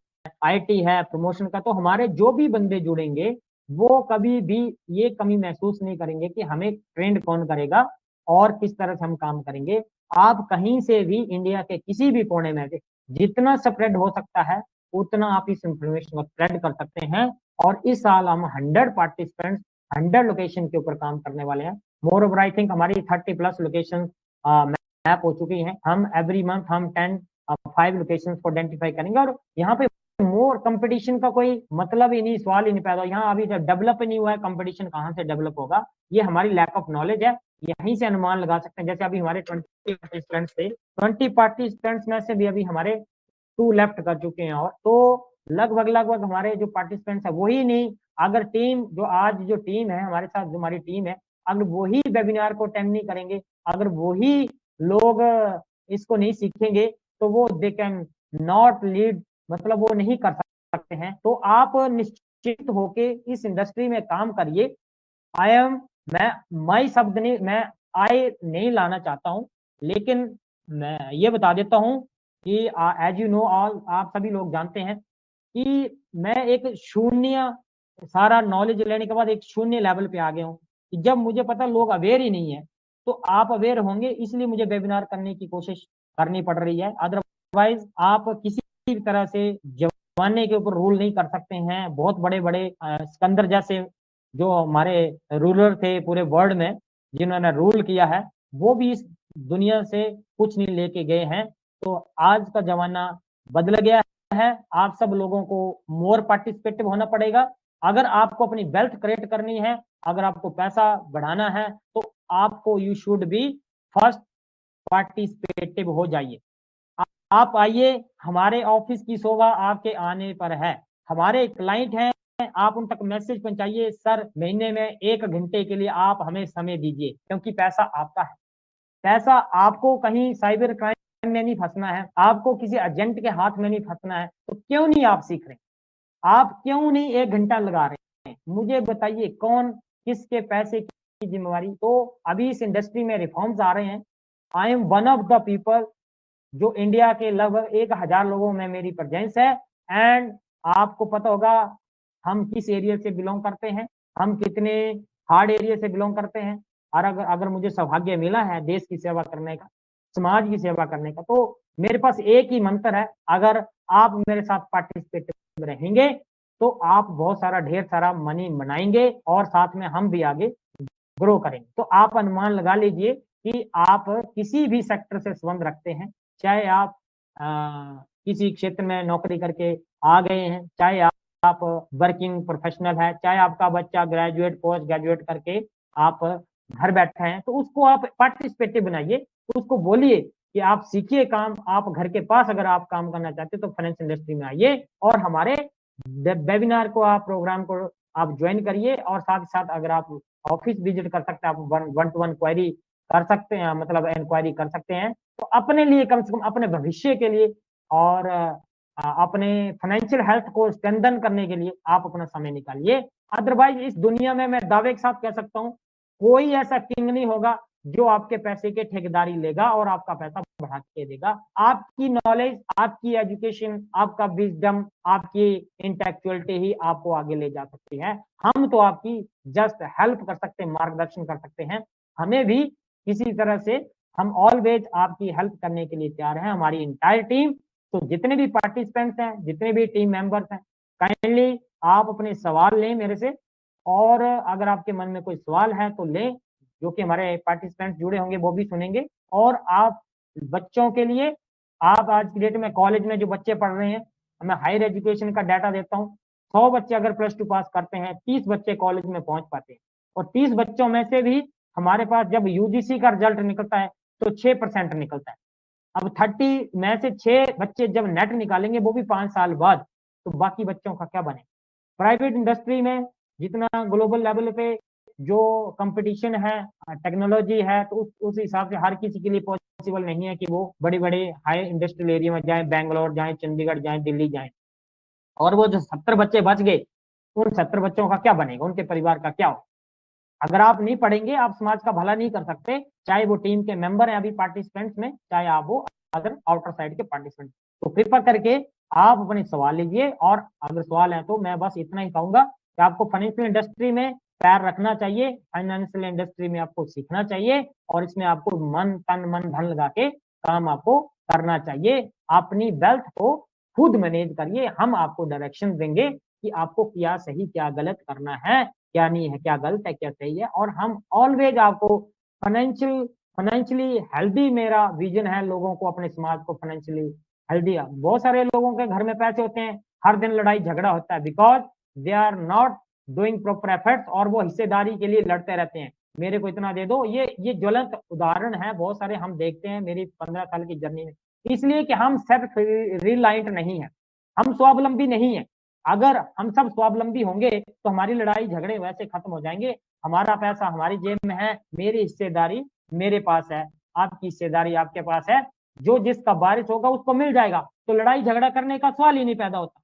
आईटी है, प्रमोशन का। तो हमारे जो भी बंदे जुड़ेंगे वो कभी भी ये कमी महसूस नहीं करेंगे कि हमें ट्रेंड कौन करेगा और किस तरह से हम काम करेंगे। आप कहीं से भी इंडिया के किसी भी कोने में से जितना स्प्रेड हो सकता है उतना आप इस इंफॉर्मेशन को स्प्रेड कर सकते हैं। और इस साल हम 100 पार्टिसिपेंट्स 100 लोकेशन के ऊपर काम करने वाले हैं। मोर ओवर आई थिंक हमारी 30+ लोकेशन मैप हो चुकी हैं। हम एवरी मंथ हम 5 लोकेशन को आइडेंटिफाई करेंगे। और यहाँ पे मोर कंपटीशन का कोई मतलब ही नहीं, सवाल ही नहीं पैदा। यहाँ अभी जब डेवलप नहीं हुआ है, कंपटीशन कहाँ से डेवलप होगा? ये हमारी लैक ऑफ नॉलेज है। यहीं से अनुमान लगा सकते हैं। जैसे अभी हमारे 20 पार्टिसिपेंट्स थे, 20 पार्टिसिपेंट्स में से भी अभी हमारे 2 लेफ्ट कर चुके हैं। और तो लगभग लगभग हमारे जो पार्टिसिपेंट्स है वही नहीं, अगर टीम जो आज जो टीम है हमारे साथ, जो हमारी टीम है, अगर वही वेबिनार को अटेंड नहीं करेंगे, अगर वही लोग इसको नहीं सीखेंगे तो वो दे कैन नॉट लीड, मतलब वो नहीं कर सकते हैं। तो आप निश्चित होके इस इंडस्ट्री में काम करिए। आई एम मैं शब्द नहीं, मैं आई नहीं लाना चाहता हूं, लेकिन मैं ये बता देता हूं कि एज यू नो ऑल, आप सभी लोग जानते हैं कि मैं एक शून्य सारा नॉलेज लेने के बाद एक शून्य लेवल पे आ गया हूँ कि जब मुझे पता लोग अवेयर ही नहीं है तो आप अवेयर होंगे, इसलिए मुझे वेबिनार करने की कोशिश करनी पड़ रही है। अदरवाइज आप किसी भी तरह से जमाने के ऊपर रूल नहीं कर सकते हैं। बहुत बड़े बड़े सिकंदर जैसे जो हमारे रूलर थे पूरे वर्ल्ड में, जिन्होंने रूल किया है, वो भी इस दुनिया से कुछ नहीं लेके गए हैं। तो आज का जमाना बदल गया है। आप सब लोगों को मोर पार्टिसिपेटिव होना पड़ेगा। अगर आपको अपनी वेल्थ क्रिएट करनी है, अगर आपको पैसा बढ़ाना है, तो आपको you should be first participative हो जाइए। आप आइए, हमारे ऑफिस की शोभा आपके आने पर है। हमारे क्लाइंट हैं, आप उन तक मैसेज पहुंचाइए, सर महीने में 1 घंटे के लिए आप हमें समय दीजिए, क्योंकि पैसा आपका है। पैसा आपको कहीं साइबर क्राइम में नहीं फंसना है, आपको किसी एजेंट के हाथ में नहीं फंसना है। तो क्यों नहीं आप सीख रहे? आप क्यों नहीं 1 घंटा लगा रहे हैं? मुझे बताइए कौन किसके पैसे की जिम्मेवारी? तो अभी इस इंडस्ट्री में रिफॉर्म्स आ रहे हैं। I am one of the people जो इंडिया के लगभग 1000 लोगों में मेरी प्रेजेंस है। एंड आपको पता होगा हम किस एरिया से बिलोंग करते हैं, हम कितने हार्ड एरिया से बिलोंग करते हैं। और अगर मुझे सौभाग्य मिला है देश की सेवा करने का, समाज की सेवा करने का, तो मेरे पास एक ही मंत्र है, अगर आप मेरे साथ पार्टिसिपेट रहेंगे तो आप बहुत सारा ढेर सारा मनी बनाएंगे और साथ में हम भी आगे ग्रो करेंगे। तो आप अनुमान लगा लीजिए कि आप किसी भी सेक्टर से संबंध रखते हैं, चाहे आप किसी क्षेत्र में नौकरी करके आ गए हैं, चाहे आप वर्किंग प्रोफेशनल है, चाहे आपका बच्चा ग्रेजुएट पोस्ट ग्रेजुएट करके आप घर बैठे हैं, तो उसको आप पार्टिसिपेटिव बनाइए। तो उसको बोलिए कि आप सीखिए काम, आप घर के पास अगर आप काम करना चाहते हो तो फाइनेंस इंडस्ट्री में आइए और हमारे वेबिनार को आप प्रोग्राम को आप ज्वाइन करिए। और साथ ही साथ अगर आप ऑफिस विजिट कर सकते हैं, आप 1-to-1 क्वेरी कर सकते हैं, मतलब इंक्वायरी कर सकते हैं। तो अपने लिए कम से कम अपने भविष्य के लिए और अपने फाइनेंशियल हेल्थ को स्ट्रेंथन करने के लिए आप अपना समय निकालिए। अदरवाइज इस दुनिया में मैं दावे के साथ कह सकता हूँ कोई ऐसा किंग नहीं होगा जो आपके पैसे के ठेकेदारी लेगा और आपका पैसा बढ़ा के देगा। आपकी नॉलेज, आपकी एजुकेशन, आपका विजडम, आपकी इंटेलेक्चुअलिटी ही आपको आगे ले जा सकती है। हम तो आपकी जस्ट हेल्प कर सकते हैं, मार्गदर्शन कर सकते हैं। हमें भी किसी तरह से हम ऑलवेज आपकी हेल्प करने के लिए तैयार हैं, हमारी इंटायर टीम। तो जितने भी पार्टिसिपेंट्स हैं, जितने भी टीम मेंबर्स हैं, काइंडली आप अपने सवाल लें मेरे से। और अगर आपके मन में कोई सवाल है तो लें, जो कि हमारे पार्टिसिपेंट्स जुड़े होंगे वो भी सुनेंगे। और आप बच्चों के लिए, आप आज की डेट में कॉलेज में जो बच्चे पढ़ रहे हैं, मैं हायर एजुकेशन का डाटा देता हूँ, 100 बच्चे अगर +2 पास करते हैं, 30 बच्चे कॉलेज में पहुंच पाते हैं, और 30 बच्चों में से भी हमारे पास जब यूजीसी का रिजल्ट निकलता है तो 6% निकलता है। अब 30 में से 6 बच्चे जब नेट निकालेंगे, वो भी 5 साल बाद, तो बाकी बच्चों का क्या बने? प्राइवेट इंडस्ट्री में जितना ग्लोबल लेवल पे जो कंपटीशन है, टेक्नोलॉजी है, तो उस हिसाब से हर किसी के लिए पॉसिबल नहीं है कि वो बड़े बड़े हाई इंडस्ट्रियल एरिया में जाए, बैंगलोर जाए, चंडीगढ़ जाए, दिल्ली जाए। और वो जो 70 बच्चे बच गए, उन 70 बच्चों का क्या बनेगा, उनके परिवार का क्या हो? अगर आप नहीं पढ़ेंगे, आप समाज का भला नहीं कर सकते, चाहे वो टीम के मेंबर हैं अभी पार्टिसिपेंट्स में, चाहे आप वो अगर आउटर साइड के पार्टिसिपेंट। तो कृपया करके आप अपने सवाल लीजिए, और अगर सवाल है तो मैं बस इतना ही कहूंगा कि आपको फाइनेंशियल इंडस्ट्री में पैर रखना चाहिए, फाइनेंशियल इंडस्ट्री में आपको सीखना चाहिए, और इसमें आपको मन तन मन धन लगा के काम आपको करना चाहिए। अपनी वेल्थ को खुद मैनेज करिए, हम आपको डायरेक्शन देंगे कि आपको क्या सही क्या गलत करना है, क्या नहीं है, क्या गलत है, क्या सही है। और हम ऑलवेज आपको फाइनेंशियली हेल्दी, मेरा विजन है लोगों को, अपने समाज को फाइनेंशियली हेल्दी। बहुत सारे लोगों के घर में पैसे होते हैं, हर दिन लड़ाई झगड़ा होता है, because they are not doing proper efforts, और वो हिस्सेदारी के लिए लड़ते रहते हैं, मेरे को इतना दे दो। ये ज्वलंत उदाहरण है, बहुत सारे हम देखते हैं मेरी 15 साल की जर्नी में। इसलिए कि हम सेल्फ रिलायंट नहीं है, हम स्वावलंबी नहीं है। अगर हम सब स्वावलंबी होंगे तो हमारी लड़ाई झगड़े वैसे खत्म हो जाएंगे। हमारा पैसा हमारी जेब में है, मेरी हिस्सेदारी मेरे पास है, आपकी हिस्सेदारी आपके पास है, जो जिसका बारिश होगा उसको मिल जाएगा, तो लड़ाई झगड़ा करने का सवाल ही नहीं पैदा होता,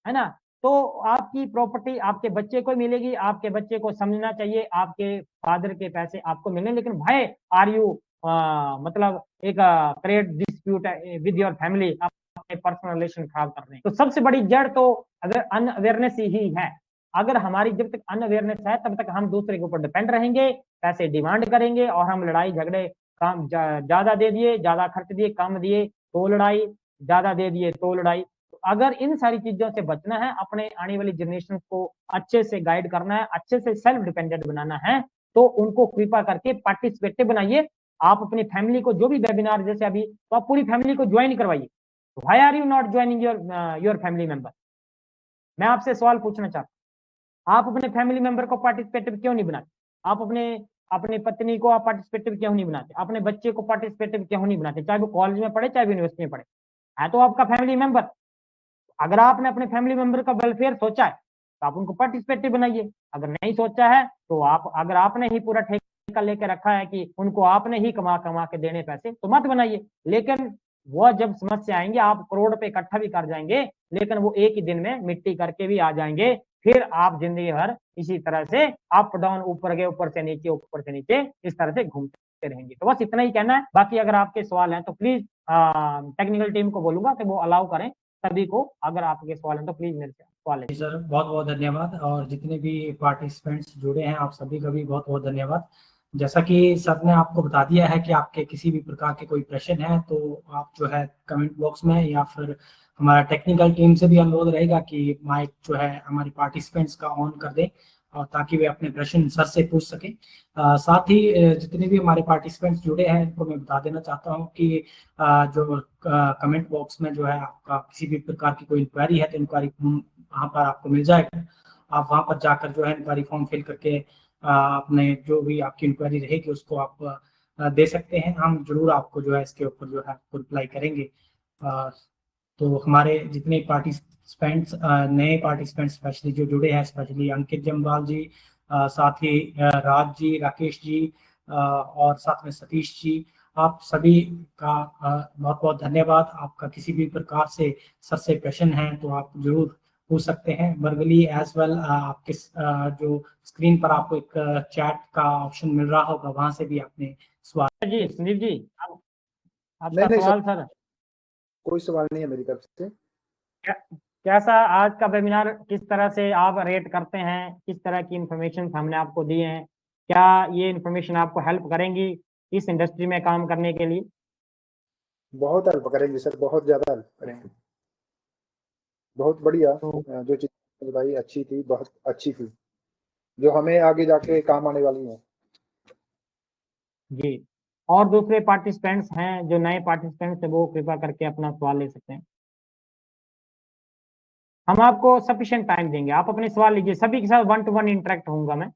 है ना? तो आपकी प्रॉपर्टी आपके बच्चे को मिलेगी, आपके बच्चे को समझना चाहिए आपके फादर के पैसे आपको मिले, लेकिन भाई आर यू मतलब एक create dispute with your family, अपने पर्सनल रिलेशन खराब कर रहे हैं। तो सबसे बड़ी जड़ तो अगर अनअवेयरनेस ही है। अगर हमारी जब तक अनअवेयरनेस है, तब तक हम दूसरे के ऊपर डिपेंड रहेंगे, पैसे डिमांड करेंगे, और हम लड़ाई झगड़े, काम ज्यादा दे दिए ज्यादा खर्च दिए, कम दिए तो लड़ाई, ज्यादा दे दिए तो लड़ाई। तो अगर इन सारी चीजों से बचना है, अपने आने वाली जनरेशन को अच्छे से गाइड करना है, अच्छे से सेल्फ डिपेंडेंट बनाना है, तो उनको कृपा करके पार्टिसिपेटिव बनाइए। आप अपनी फैमिली को जो भी वेबिनार जैसे अभी, तो आप पूरी फैमिली को ज्वाइन करवाइए। Why are you not joining your family member? मैं आपसे सवाल पूछना चाहता हूँ, आप अपने फैमिली मेंबर को पार्टिसिपेटिव क्यों नहीं बनाते? आप अपने अपनी पत्नी को आप पार्टिसिपेटिव क्यों नहीं बनाते? अपने बच्चे को पार्टिसिपेटिव क्यों नहीं बनाते, चाहे वो कॉलेज में पढ़े, चाहे वो यूनिवर्सिटी में पढ़े, है तो आपका फैमिली मेंबर। अगर आपने अपने फैमिली मेंबर का वेलफेयर सोचा है, तो आप उनको पार्टिसिपेटिव बनाइए। अगर नहीं सोचा है, तो आप, अगर आपने ही पूरा ठेका लेके रखा है कि उनको आपने ही कमा कमा के देने पैसे, तो मत बनाइए। लेकिन वो जब समस्या आएंगे, आप करोड़ रुपए इकट्ठा भी कर जाएंगे, लेकिन वो एक ही दिन में मिट्टी करके भी आ जाएंगे। फिर आप जिंदगी भर इसी तरह से अप डाउन, ऊपर गए ऊपर से नीचे, ऊपर से नीचे, इस तरह से घूमते रहेंगे। तो बस इतना ही कहना है। बाकी अगर आपके सवाल हैं तो प्लीज टेक्निकल टीम को बोलूंगा कि वो अलाउ करें सभी को। अगर आपके सवाल हैं तो प्लीज मेरे से सवाल लें। सर बहुत बहुत धन्यवाद, और जितने भी पार्टिसिपेंट्स जुड़े हैं आप सभी का भी बहुत बहुत धन्यवाद। जैसा कि सर ने आपको बता दिया है कि आपके किसी भी प्रकार के कोई प्रश्न है, तो आप जो है कमेंट बॉक्स में, या फिर हमारा टेक्निकल टीम से भी अनुरोध रहेगा कि माइक जो है हमारे पार्टिसिपेंट्स का ऑन कर दें, और ताकि वे अपने प्रश्न सर से पूछ सकें। साथ ही जितने भी हमारे पार्टिसिपेंट्स जुड़े हैं इनको मैं बता देना चाहता हूँ कि जो कमेंट बॉक्स में जो है आपका किसी भी प्रकार की कोई इंक्वायरी है, तो इंक्वायरी वहाँ पर आपको मिल जाएगा। आप वहाँ पर जाकर जो है इंक्वायरी फॉर्म फिल करके अपने जो भी आपकी इंक्वायरी रहेगी उसको आप दे सकते हैं। हम जरूर आपको जो है इसके ऊपर जो है आपको रिप्लाई करेंगे। अ, तो हमारे जितने पार्टिसिपेंट्स, नए पार्टिसिपेंट्स स्पेशली जो जुड़े हैं, स्पेशली अंकित जम्वाल जी, साथ ही राज जी, राकेश जी, और साथ में सतीश जी, आप सभी का बहुत बहुत धन्यवाद। आपका किसी भी प्रकार से सर से प्रश्न है तो आप जरूर पूछ सकते हैं वर्बली एज वेल। आपके जो स्क्रीन पर आपको एक चैट का ऑप्शन मिल रहा होगा, वहां से भी आपने सवाल। जी संदीप जी, नहीं आपका नहीं सर, सवाल सर। कोई सवाल नहीं है मेरी तरफ से। कैसा आज का वेबिनार, किस तरह से आप रेट करते हैं, किस तरह की इंफॉर्मेशन हमने आपको दी है, क्या ये इंफॉर्मेशन आपको हेल्प करेंगी इस इंडस्ट्री में काम करने के लिए? बहुत हेल्प करेंगे सर, बहुत ज्यादा हेल्प करेंगे। बहुत बढ़िया। तो जो चीज भाई अच्छी थी, बहुत अच्छी थी, जो हमें आगे जाके काम आने वाली है। जी, और दूसरे पार्टिसिपेंट्स हैं जो नए पार्टिसिपेंट्स हैं, वो कृपा करके अपना सवाल ले सकते हैं। हम आपको सफिशिएंट टाइम देंगे, आप अपने सवाल लीजिए, सभी के साथ 1 to 1 इंटरेक्ट होऊंगा मैं।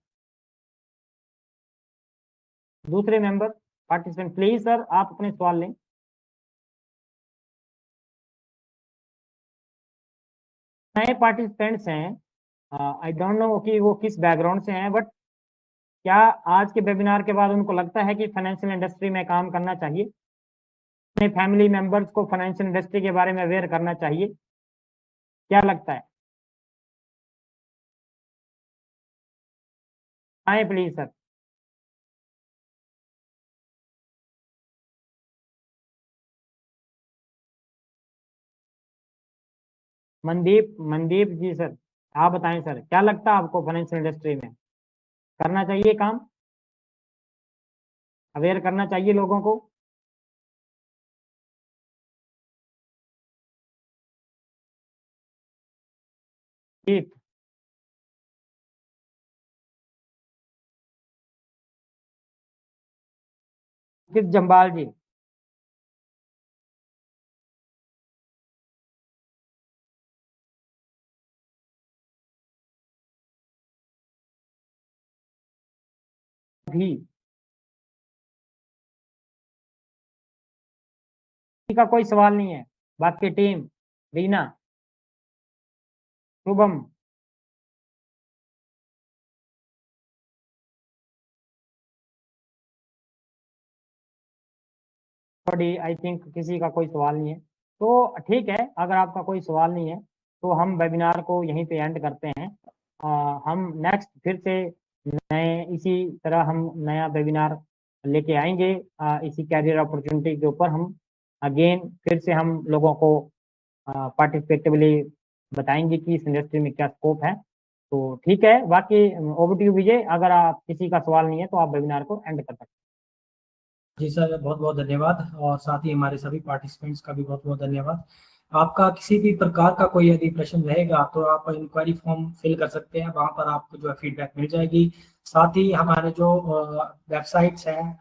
दूसरे मेंबर पार्टिसिपेंट प्लीज सर आप अपने सवाल लें। नए पार्टिसिपेंट्स हैं, आई डोंट नो कि वो किस बैकग्राउंड से हैं, बट क्या आज के वेबिनार के बाद उनको लगता है कि फाइनेंशियल इंडस्ट्री में काम करना चाहिए, अपने फैमिली मेंबर्स को फाइनेंशियल इंडस्ट्री के बारे में अवेयर करना चाहिए, क्या लगता है? आए please sir. Mandeep ji sir, आप बताएं सर, क्या लगता है आपको फाइनेंशियल इंडस्ट्री में करना चाहिए काम, अवेयर करना चाहिए लोगों को? ठीक, किस जम्बाल जी, भी किसी का कोई सवाल नहीं है, बाकी team, Reena, Shubham, I think किसी का कोई सवाल नहीं है, तो ठीक है, अगर आपका कोई सवाल नहीं है तो हम वेबिनार को यहीं पे एंड करते हैं। हम नेक्स्ट फिर से नए इसी तरह हम नया वेबिनार लेके आएंगे, इसी कैरियर अपॉर्चुनिटी के ऊपर हम अगेन फिर से हम लोगों को पार्टिसिपेटिवली बताएंगे कि इस इंडस्ट्री में क्या स्कोप है। तो ठीक है, बाकी ओवर टू यू विजय, अगर आप किसी का सवाल नहीं है तो आप वेबिनार को एंड कर सकते हैं। जी सर, बहुत बहुत धन्यवाद, और साथ ही हमारे सभी पार्टिसिपेंट्स का भी बहुत बहुत धन्यवाद। आपका किसी भी प्रकार का कोई यदि प्रश्न रहेगा तो आप इंक्वायरी फॉर्म फिल कर सकते हैं, वहाँ पर आपको जो है फीडबैक मिल जाएगी। साथ ही हमारे जो वेबसाइट्स हैं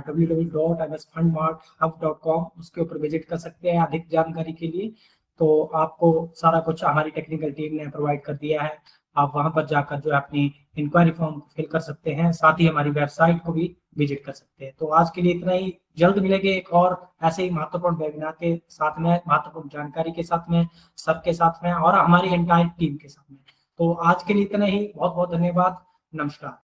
www.msfundmarthub.com उसके ऊपर विजिट कर सकते हैं अधिक जानकारी के लिए। तो आपको सारा कुछ हमारी टेक्निकल टीम ने प्रोवाइड कर दिया है, आप वहां पर जाकर जो है अपनी इंक्वायरी फॉर्म फिल कर सकते हैं, साथ ही हमारी वेबसाइट को भी विजिट कर सकते हैं। तो आज के लिए इतना ही, जल्द मिलेंगे एक और ऐसे ही महत्वपूर्ण वेबिनार के साथ में, महत्वपूर्ण जानकारी के साथ में, सबके साथ में और हमारी एंटायर टीम के साथ में। तो आज के लिए इतना ही, बहुत बहुत धन्यवाद, नमस्कार।